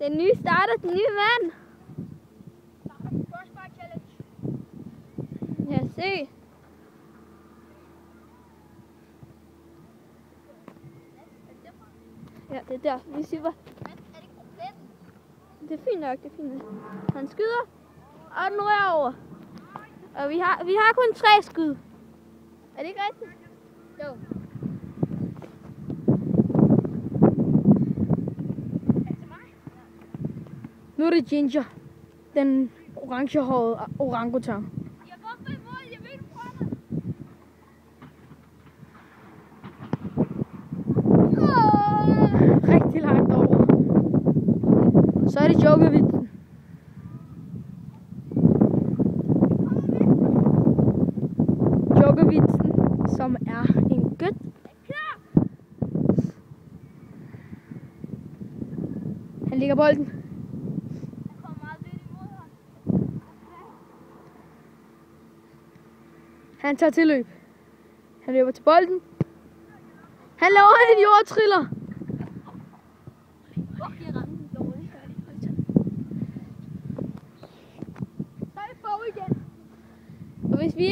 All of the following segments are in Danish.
Den nye starter, den nye mand. Ja, se. Ja, det er der. Vi siger, det er fint nok, det er fint nok. Han skyder, og den rører over. Og vi har kun 3 skud. Er det ikke rigtigt? Jo. Nu er det Ginger, den orangehårede orangutan. Jeg går på mål, jeg ved, du prøver. Rigtig langt over. Så er det Djokovic. Djokovic, som er en gødt. Han ligger bolden. Han tager tilløb. Han løber til bolden. Han laver en jordtriller. Og hvis vi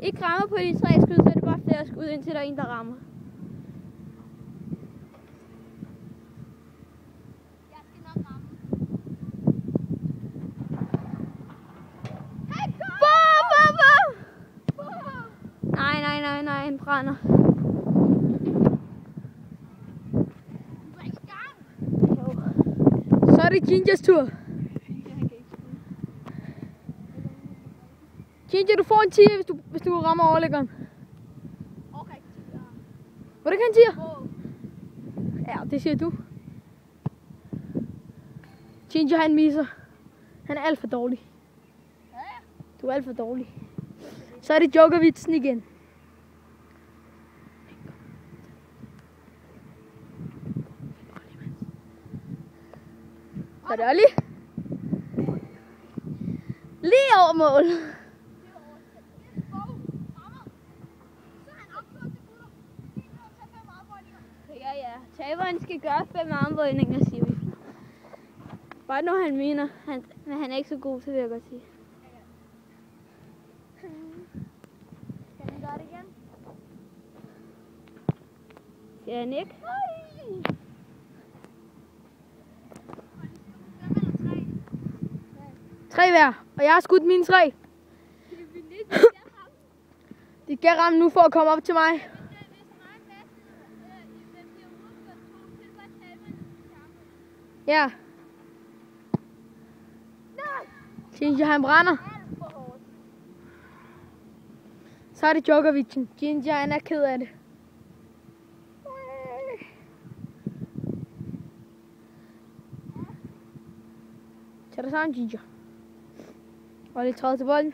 ikke rammer på de 3 skud, så er det bare flere skud, indtil der er en, der rammer. Jeg skal nok ramme. Nej, han brænder. Så er det Gingers tur. Ginger, du får en 10, hvis du rammer overlæggeren. Okay. Var det ikke en 10? Ja, det siger du. Ginger, han misser. Han er alt for dårlig. Du er alt for dårlig. Så er det Djokovic'en igen. Så er det Olli. Lige over mål. Ja. Taberen skal gøre 5 armbøjninger, siger vi. Bare når han mener, men han er ikke så god til, vil jeg godt sige. Skal han gøre det igen? Siger han ikke? 3 hver, og jeg har skudt mine 3. De skal ramme nu for at komme op til mig. Ja. Ginger, han brænder. Så er det Djokovic'en. Ginger, han er ked af det. Så er der sådan, Ginger. Olli træder til bolden.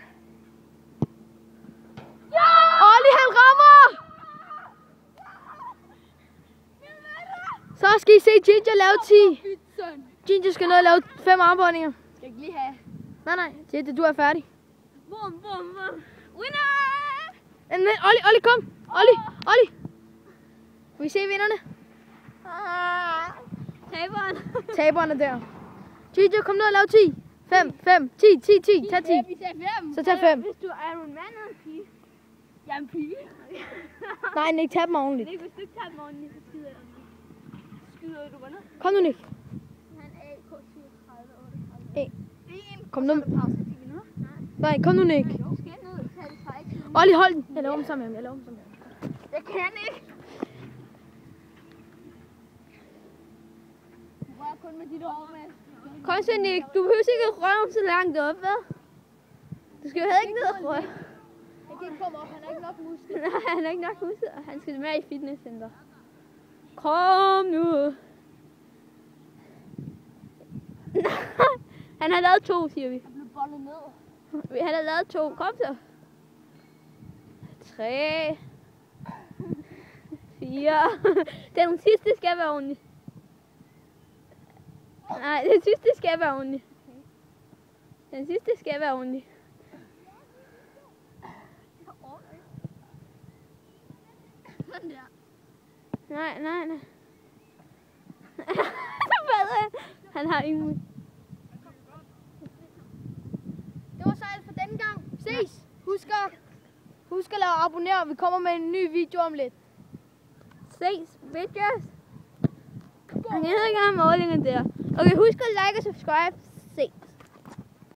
Ja! Olli, han rammer! Så skal I se Ginger lave 10. Ginger skal ned og lave 5 armbåndinger. Skal jeg ikke lige have? Nej, Ginger, du er færdig. Bum. Winner! Olli, kom! Olli! Vil I se vinderne? Taberen er der. Ginger, kom ned og lav 10. 5, 10. Tag 10. Vi sagde 5. Så tag 5. Hvis du er en mand eller en pige. Jeg er en pige. Nej, Nick, tag dem ordentligt. Nick, hvis du ikke tager dem ordentligt, så skyder jeg dem. Skyder du vundet? Kom nu, Nick. Han er AK 37, 38. Kom nu. Pause 10 minutter. Nej, kom nu, Nick. Jo, skal jeg ned og tage det fra ikke? Olli, hold den. Jeg laver dem sammen med ham. Jeg kan ikke. Du rører kun med dit hår med. Kom så, Nick. Du behøver ikke at røre så langt op, hvad? Du skal jo heller ikke ned og røre. Jeg kan ikke komme op, han har ikke nok muskler. Nej, han har ikke nok muskler. Han skal med i fitnesscenter. Kom nu. Han har lavet 2, siger vi. Jeg blev bollet ned. Han har lavet 2. Kom så. 3. 4. Den sidste skal være ordentlig. Nej, den sidste skal være ordentlig. Den sidste skal være ordentlig. Sådan der. Nej. Så falder han. Han har ingen. Det var så alt for denne gang. Ses! Husk at lade abonnere. Vi kommer med en ny video om lidt. Ses, bitches. Jeg hedder ikke målingen der. Okay, husk at like og subscribe.